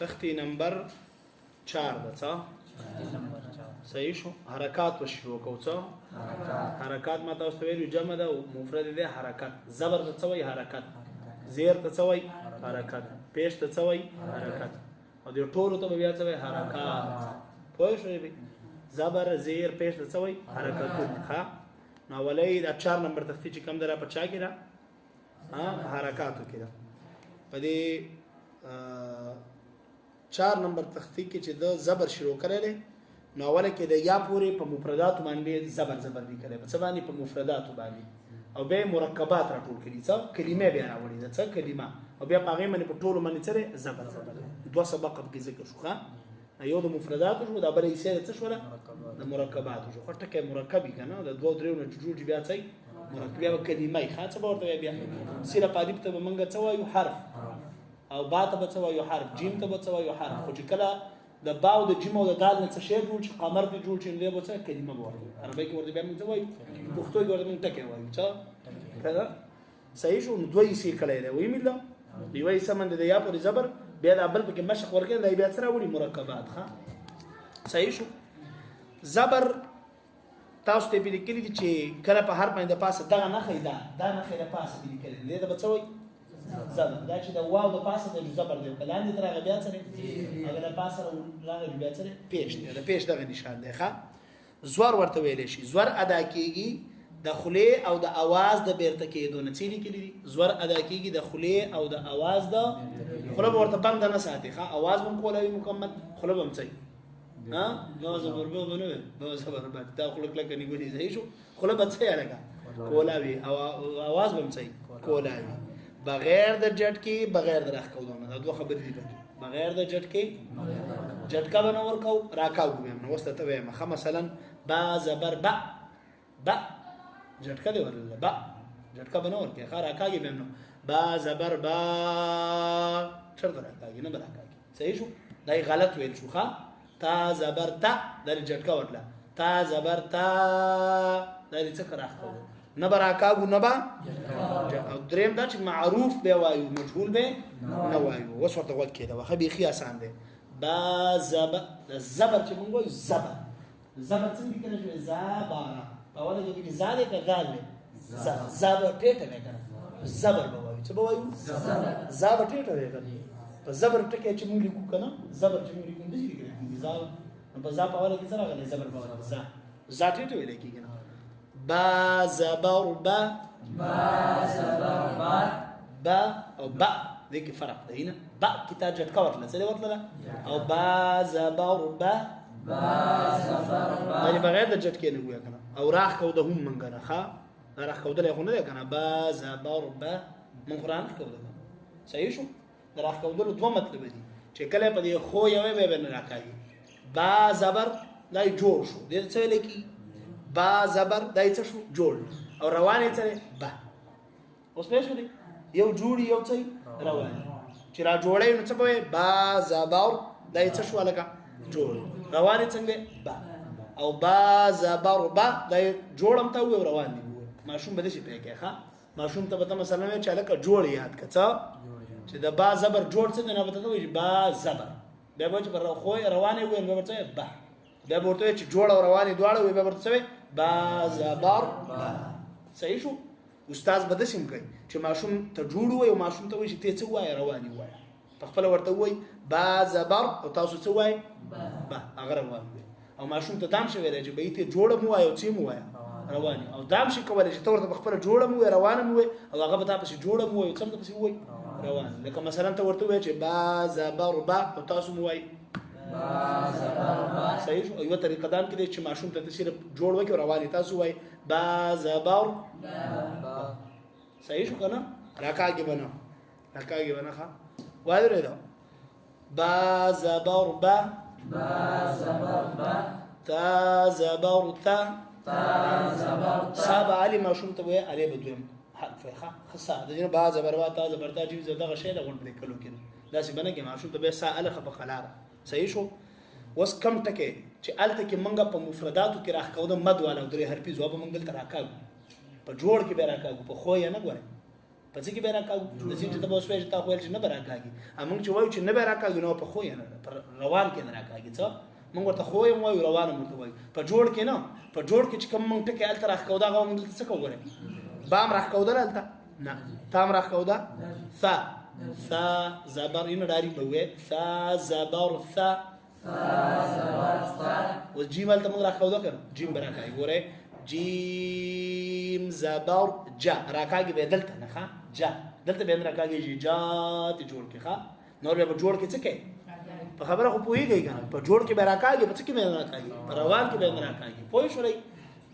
تختی نمبر 4 ده څه صحیح شو حرکات وشروع کو څه حرکات ما تاسو ویلو جمع ده او مفرد ده حرکت زبر ته څه وایي حرکت زیر ته څه وایي حرکت پیش ته څه وایي حرکت او د ټولو ته بیا څه وایي حرکات پوه شئ زبر زیر پیش ته څه وایي حرکتونه ښه نو ولې دا 4 نمبر تختی چې کم ده په چا کې ده حرکاتو کې ده په دې 4 نمبر تختی کې چې د زبر شروع کړل نو اوله کې د یا پورې په مفردات باندې زبر لیکل په څه باندې په مفردات باندې او به مرکبات راټول کړي څه کلمې بیا راوړي څه کلمه او بیا په هغه باندې په ټولو باندې سره زبر دوه سبق کې ذکر شو ښه یو د مفردات شو دا بلې سره څه شو د مرکبات شو خو ټکه مرکبي کنه د دوه درو نه جوړ بیا څه مرکب بیا کلمه خاصه ورته بیا سره پادیب ته منګه څه وایو حرف او با ته څه وایو حرف جیم ته څه وایو حرف خو چې کله د با او د جیم او د دال نه څه شی جوړ شي قمر دی جوړ شي نو به څه کلمه وایو عربی کې ورته بیا موږ څه وایو پښتو کې ورته موږ ټکه وایو څه کړه صحیح شو دوی سي کړه دی وی مله دی وای سمند د یا پر زبر بیا د بل کې مشق ورکړي دی بیا سره وړي مرکبات ښه صحیح شو زبر تاسو ته به لیکلي چې کله په هر باندې پاسه دا نه خیدا دا نه خیدا پاسه به لیکلي دی دا به څه وایي زبر دا چې د واو د پاسه د زبر دی کلاندې تر هغه بیا سره هغه د پاسه راغلی بیا سره پیش دی د پیش دغه نشان دی ښه زور ورته ویل شي زور ادا کیږي د خله او د आवाज د بیرته کېدو نه چي لیکلي دي زور ادا کیږي د خله او د आवाज د خله ورته بند نه ساتي ښه आवाज هم کولای مکمل خله هم صحیح ها نو زبر به بنو نو زبر به دا خله کله کني ګونی صحیح شو خله به څه یالګه کولاوي او आवाज هم صحیح کولاوي بغیر د جټکی بغیر د راخکودونه دا دوه خبرې دي بغیر د جټکی جټکا بنور کو راکاو کوم نو وسته ته وایم مثلا با زبر با با جټکا دی ورل با جټکا بنور کې خا راکاږي بهم نو با زبر با چرته راکاږي نه راکاږي صحیح شو دای غلط ویل شو ښا تا زبر تا د جټکا ورله تا زبر تا د دې څه راخکو نه براکاغو نه با او دریم دا چې معروف به وایو مجهول به نه وایو وسورته وخت کې دا واخه بيخي آسان دی با زبر زبر چې موږ وایو زبر زبر څنګه کېږي چې زبر په وله کې زاده کې غال زبر ټیټه نه کنه زبر به وایو چې به وایو زبر ټیټه نه کنه په زبر ټکي چې موږ لیکو کنه زبر چې موږ لیکو دې کې زبر په زبر په وله کې سره غل زبر په وله ز ټیټه ویل کېږي با زبر با با او با دې کې فرق دی نه با کتاب جټ کا ورته څه ورته او با زبر با یعنی بغیر د جټ کې نه ویا کنه او راخ کو د هم منګه نه ښا راخ کو د له خونه ده کنه با زبر با من قران کو ده صحیح شو راخ کو د دوه مطلب دي چې کله په دې خو یوې به نه راکایي با زبر دای جوړ شو دې څه لیکي با زبر دای څه شو جوړ او روانه څه با اوس په شو دي یو جوړي یو څه روان چې را جوړې نو څه به با زبر دای څه شو لکه جوړ روانه څنګه با او با زبر با دای جوړم ته و روان دي ماشوم به شي پېکه ښا ماشوم ته به مثلا چې لکه جوړ یاد کڅا چې د با زبر جوړ څه نه وته وي با زبر به به چې خو روانه وي نو ورته با دا ورته چې جوړ او رواني دواړه وي به ورته با زبر صحیح شو استاد بده سیم کوي چې ماشوم ته جوړ وي او ماشوم ته وي چې ته څه وای رواني وای په خپل ورته وي با زبر او تاسو څه وای با هغه روان وي او ماشوم ته دام شوی دی چې به ته جوړ مو وای او څه مو وای رواني او دام شي کولای چې تورته خپل جوړ مو وای روان مو وای او هغه به تاسو جوړ مو وای څنګه تاسو وای روان لکه مثلا ته ورته وای چې با زبر با او تاسو مو وای صحیح شو یو طریقه دام کې چې ماشوم ته صرف جوړ وکي رواني تاسو وای با زبر صحیح شو کنه راکاږي بنا ښا وای درته با زبر با تا زبر تا صاب علي ماشوم ته وای علي بدوم حرف ښا خصا د جن با زبر وا تا زبر تا جی زده غشې د غون لیکلو کې داسې بنه کې ماشوم ته به سائل خپ خلاره صحیح شو وس کم ټکه چې الته کې منګه په مفرداتو کې راخکاو د مد والا درې حرفي جواب منګل تر راکاو په جوړ کې به راکاو په خو یې نه غوړي په څه کې به راکاږو د چې ته به اوس وایې چې تا خو ویل چې نه به راکاږي موږ چې وایو چې نه به راکاږي نو په خو یې نه پر روان کې نه راکاږي څه موږ ورته خو یې وایو روان هم ورته وایو په جوړ کې نه په جوړ کې چې کوم موږ ټکي هلته راښکو دا هغه موږ دلته څه کوو ګورئ بام راښکودل هلته نه تام راښکوده ثا ثا زبر اینو ډاري به وایې ثا زبر ثا اوس جیم هلته موږ راښکوده که نه جیم به راکاږي ګورئ جیم زبر جا راکاږي به دلته نه ښه جا دلته به راکاږي چې جا ته جوړ کې ښه نور به جوړ کې څه کوي په خبره خو پوهیږئ که نه په جوړ کې به راکاږي په څه کې به راکاږي په روان کې به راکاږي پوه شولئ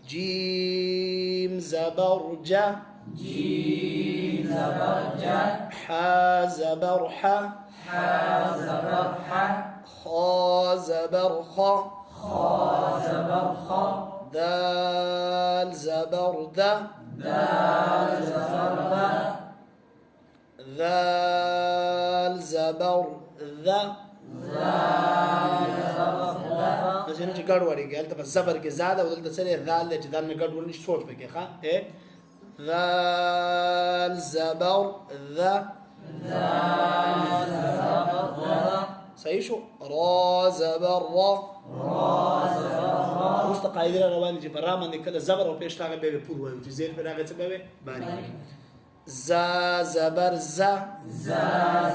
جیم زبر جا جيم زبر جا حا زبر حا حا زبر حا خا زبر خا خا زبر خا دال زبر دا دال زبر دا ذال زبر ذا مثلا چې ګډ وړي هلته په زبر کې زاده او دلته سره ذال دی چې دا نه ګډ ورنشي سوچ پکې ښه ذال زبر ذا ذال زبر ذا صحیح شو را زبر را وروسته قاعدې را روانې چې په را باندې کله زبر او پیش راغی بیا به پور وایو چې زیر پرې راغی څه به وي باریک زا زبر زا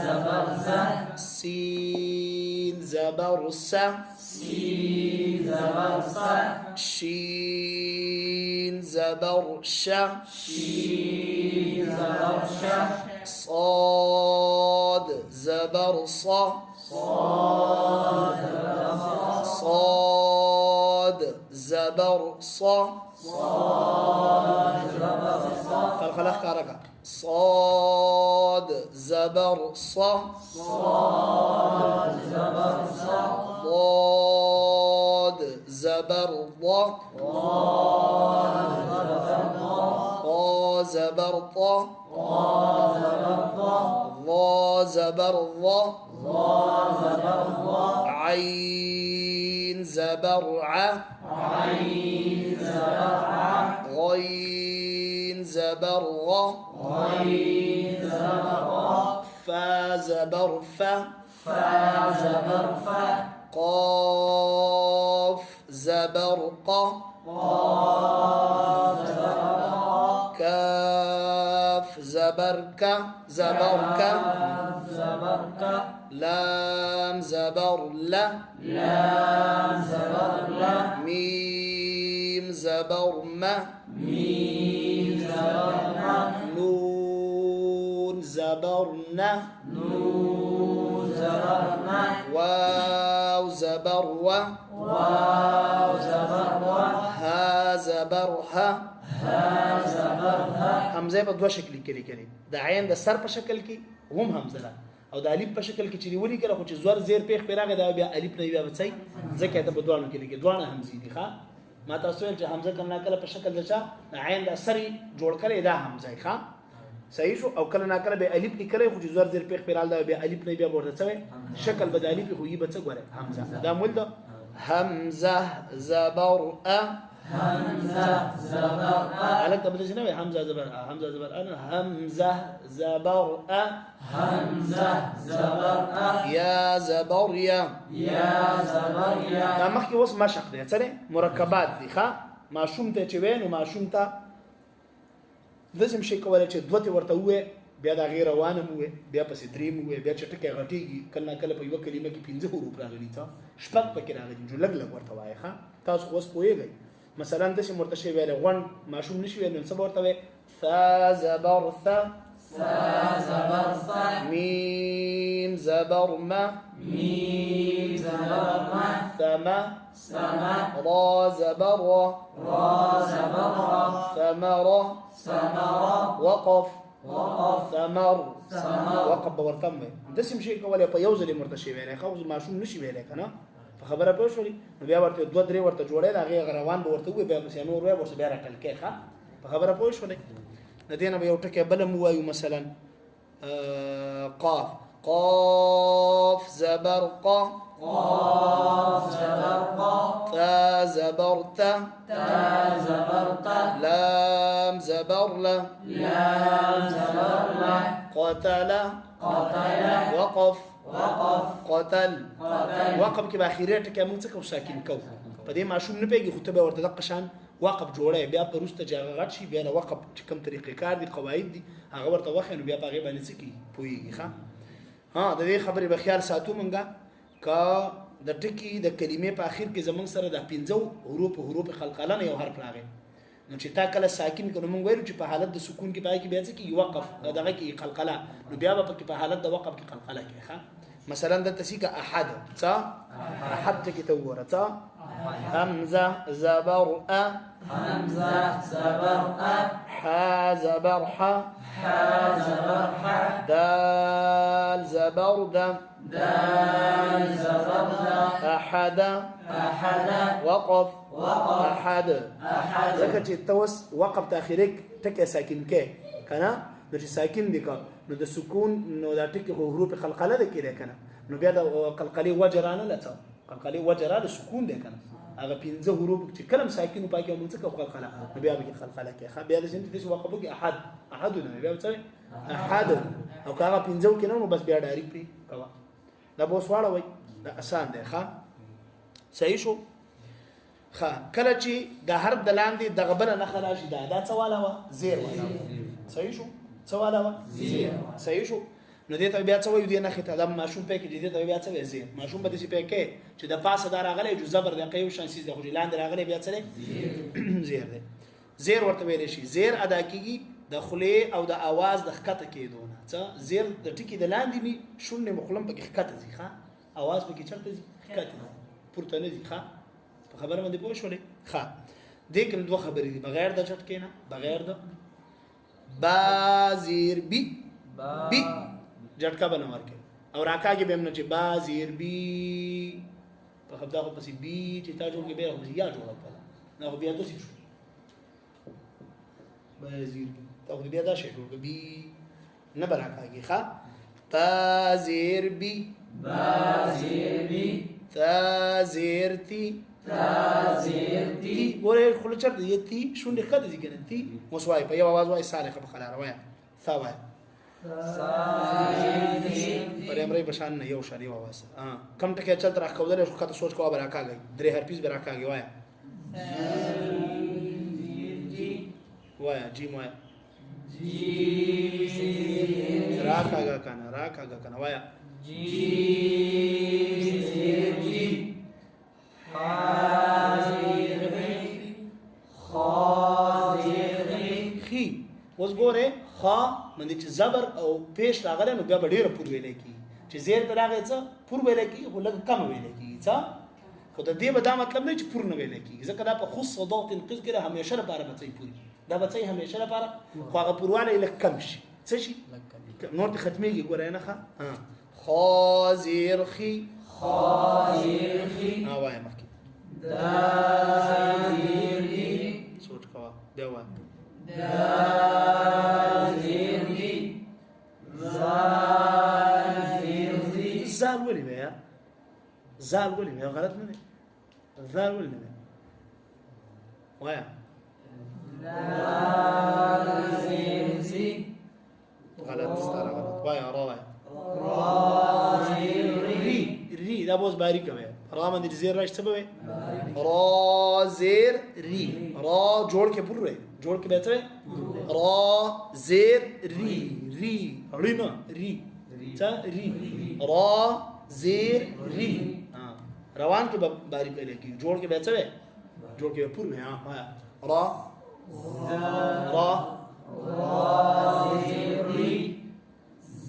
زبر زا سين زبر سا سين زبر سا شين زبر شا شين زبر شا صاد زبر صا صاد زبر صا خلخ كاركا صاد زبر صا ضاد زبر ضا طا زبر طا ضا زبر ضا عين زبر ع عين زبر ع غين زبر غ غين زبر غ فا زبر فا فا زبر فا قاف زبر ق قاف زبر ق كاف زبر ك زبر ك زبر ك لام زبر لا لام زبر لا ميم زبر ما ميم زبر ما نون زبر نا نون زبر ما واو زبر و واو زبر و ها زبر ها ها زبر ها حمزه په دوه شکل کې لیکلي د عین د سر په شکل کې هم حمزه ده او د الف په شکل کې چې نیولې کړه خو چې زور زیر پیخ پیراغه دا بیا الف نه بیا وڅي ځکه ته په دوانو کې لیکي دوانه حمزه دي ښا ما تاسو ول چې حمزه کله کله په شکل دچا د عین د سر جوړ کړي دا حمزه ښا صحیح شو او کله کله به الف لیکلې خو چې زور زیر پیخ پیرال دا بیا الف نه بیا ورته څوي شکل بدالي خو یې بچ غوړه حمزه دا مول ده همزه زبر ا همزه زبر ا عليك طب شنو همزه زبر همزه زبر انا همزه زبر ا همزه زبر ا يا زبر يا زبر يا دا مخکې اوس مشق دی څه مرکبات دي ښا ماشوم ته چې وین او ماشوم ته لازم شي کولای چې دوته ورته وې بیا دا غیر روانه مو بیا پسې درې مو بیا چې ټکه غټيږي کله کله په یو کلمه کې 15 حروف راغلي تا شپږ پکې راغلي جو لګ لګ ورته وای ښا تاسو اوس پوهیږئ مثلا د شي مرتشي ویل غون ماشوم نشي ویل نو څه ورته وې ثا زبر ثا زبر ثا ميم زبر ما ميم زبر ما ثما سما را زبر را زبر را ثمرة ثمرة وقف وقف ثمر ثمر وقف بورتم د سم شي کولای په یو ځل مرتشي ویل خو ماشوم نشي ویل کنه په خبره پوه شولې نو بیا ورته دوه درې ورته جوړې دا غي روان به ورته وي بیا پسې نور وي ورته بیا راکل کې ښه په خبره پوه شولې د دې نه یو ټکی بل مو وایو مثلا قاف قاف زبر ق قاف زبر ق تا زبر تا تا زبر ت لام زبر لا لام زبر ل قتل قتل وقف وقف قتل قتل وقف کې به اخیری ټکی موږ څه کو ساکن کو په دې ماشوم نه پیږي خو ته به ورته د قشان وقف جوړه بیا په روسته چې هغه غټ شي بیا نه وقف چې کوم طریقې کار دي قواعد دي هغه ورته وخت نو بیا په هغه باندې څه کی پويږي ښا ها د دې خبرې به خیال ساتو مونږه کا د ټکی د کلمې په اخر کې زمونږ سره د 15 حروف قلقله یو حرف راغی نو چې تا کله ساکن کړو مونږ وایو چې په حالت د سکون کې پای کې بیا څه کی وقف دغه کې قلقله نو بیا په حالت د وقف کې قلقله کې ښا مثلا د تسیکه احد تا احد کې ته وره تا همزه زبر ا همزة زبر أ ح زبر ح ح زبر ح دال زبر د دال زبر د احد أحد وقف وقف احد أحد ځکه چې توس وقف تاخيرک ټکي ساکن کې کنه نو چې ساکن دي کا نو د سکون نو د ټکي حروف قلقله ده کې کنه نو بیا د قلقلي وجرانه لته قلقلي وجرانه سکون ده کنه هغه 15 حروف چې کلم ساکن پاکي موږ څه قلقله نو بیا به قلقله کې بیا د شنت چې وقفو کې احد احد نو بیا څه احد او هغه 15 کې نو بس بیا ډایرک پی کوا دا بوس واړه وای دا آسان دی ښا صحیح شو ښا کله چې د حرف د لاندې د غبل نه خراشي دا سواله وا زیر والا صحیح شو سواله وا زیر صحیح شو نو دې ته بیا څه وایو دې نه خته د ماشوم په کې دې ته بیا څه وایي زیر ماشوم به دې په کې چې د پاسه دا راغلی جو زبر د قیو شانسیز د خو لاندې راغلی بیا څه زیر دی زیر ورته ویل شي زیر ادا کیږي د خله او د आवाज د خکته کېدونه څه زیر د ټکی د لاندې می شونه مخلم په خکته ځي ښا आवाज په کې چرته ځي خکته پورته نه ځي ښا په خبره باندې پوه شولې ښا دې کوم دوه خبرې دي بغیر د چټ کې نه بغیر د با زیر بی بی جټکا بنور کې او راکا کې به موږ چې با زیر بی په خبره خو پسې بی چې تا جوړ کې به خو یا جوړ کړه نو بیا تاسو شو با زیر بی تا خو بیا دا شی جوړ بی نه براکاږي ښا تا زیر بی با زیر بی تا زیر تی تا زیر تی تی ګوره خل چر دی تی شونډه خد دي کنه تی مسوای په یو आवाज وای صالح په خلاره وای ثا وای پر امرې بشان نه یو شری आवाज کم ټکه چل تر اخو دل شو کته سوچ کو براکاږي درې هر پیس براکاږي وای وای جی وای راکاږه کنه وای خي اوس ګوره خا باندې چې زبر او پیش راغله نو بیا ډیره پور ویل کی چې زیر پر راغی څه پور ویل کی خو لږ کم ویل کی څه خو د دې به دا مطلب نه چې پور نه ویل کی ځکه دا په خص صداقت انقذ کړه همیشه لپاره بچي پوری دا بچي همیشه لپاره خو هغه پورواله لږ کم شي څه شي نور ته ختميږي ګوره نه ښه خازیر خي وای مخکې سوچ کوا دا وای زال ولي بیا زال ولي بیا غلط نه دی زال ولي نه دی وایا غلط ستاره غلط وایا را وایا ری دا بوز باریک وای را باندې زیر راځي څه به را زیر ری را جوړ کې پور وای جوړ کې به څه را زیر ری رینا ری څه ری را زیر ری روان کې باری په لګي جوړ کې به څه جوړ کې پور وای را زیر ری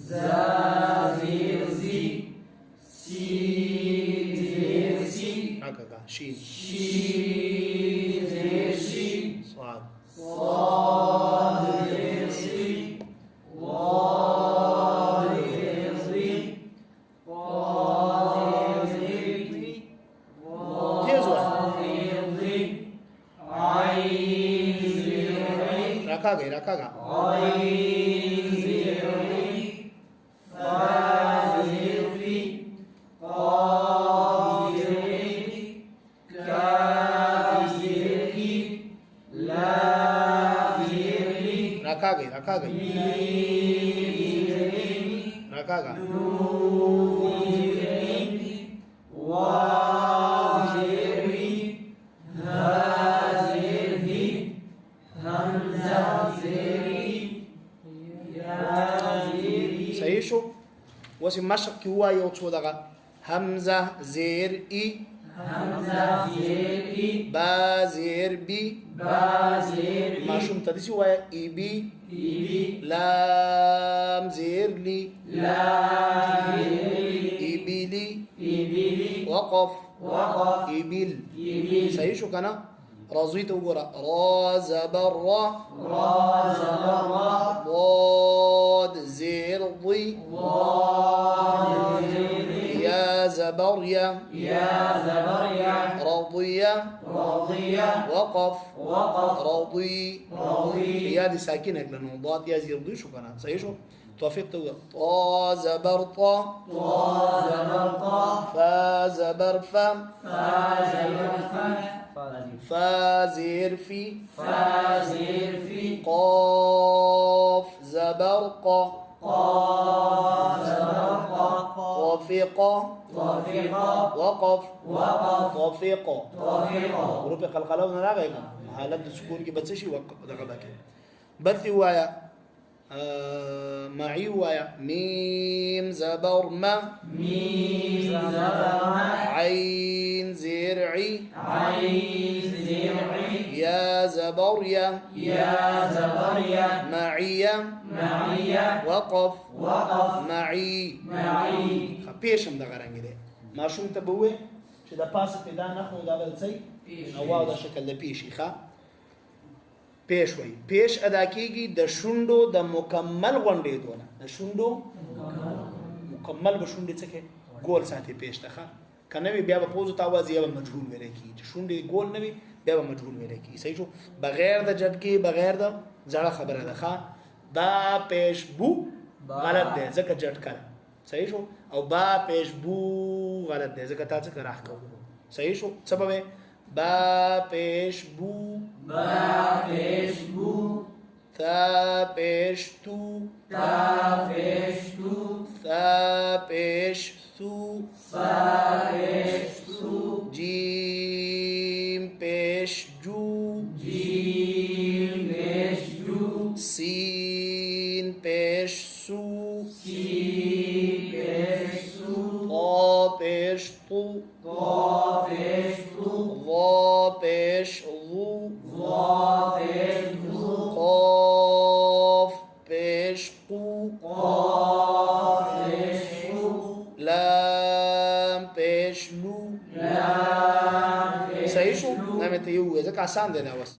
زیر زی سی هكذا شين زیر شی صاد زیر سی زیر زی تيزوا ركاغا عين زیر ری قاف زير كاف زير لام زير رکا گئی رکا گا نون زير واو زير ها زير همزة زير يا زير صحیح شو وسی مشق کی ہوا یو څو دغه حمزه زیر ای همزة زير با زیر بی با زير ماشوم تدسی وای ای بی إبي لام زیر لی لام زير ای بی لی إبلي وقف وقف ای بیل إبل صحیح شو کنه رازوی تو وګوره را زبر را را زبر ضاد زیر ضی ضاد زير یا زبر یا يا زبر يا رضیه رضية وقف وقف رضي رضي يا دي ساكنة لأنه ضاد يا زي رضي شو كان صحيح شو توفيق تو طا زبر طا طا زبر طا فا زبر فا فا زبر فا فا زير في فا زير في قاف زبر قا قاف زبر قا طفق طفق وقف وقف طفق طفق وربي قلقلة ونراغ يكون حالات السكون كي بتسشي وقف دقبك بلتي وايا معي وايا ميم زبر ما ميم زبر ما عين زرعي عين زرعي يا زبر يا يا زبر يا معي معي وقف وقف معي معي پیشم دغه رنګ دی ماشوم ته به وې چې د پاسه پیدا نه خو دا بل څه او واو د شکل د پیشي ښه پیش وای پیش ادا کیږي د شونډو د مکمل غونډې دونه د شونډو مکمل به شونډې څه کې ګول ساتي پیش ته ښه کنه بیا به پوزو تاواز یا مجهول ویل کی چې شونډې ګول نه وي بیا به مجهول ویل کی صحیح شو بغیر د جټکی بغیر د زړه خبره ده ښه با پیش بو غلط دی ځکه جټکل صحیح شو او با پیش بو غلط دی ځکه تاسو کې راخ کو صحیح شو سبب با پیش بو با پیش بو تا پیش تو تا پیش تو تا پیش تو سا پیش تو جیم پیش جو جیم پیش جو سین پیش سو سین پیش سو طا پیش تو طا پیش تو ظا پیش ظو ظا پیش ظو قاف پیش قو قاف پیش قو لام پیش لو لام پیش صحیح شو لو نامه ته یو ځکه آسان دی دا وس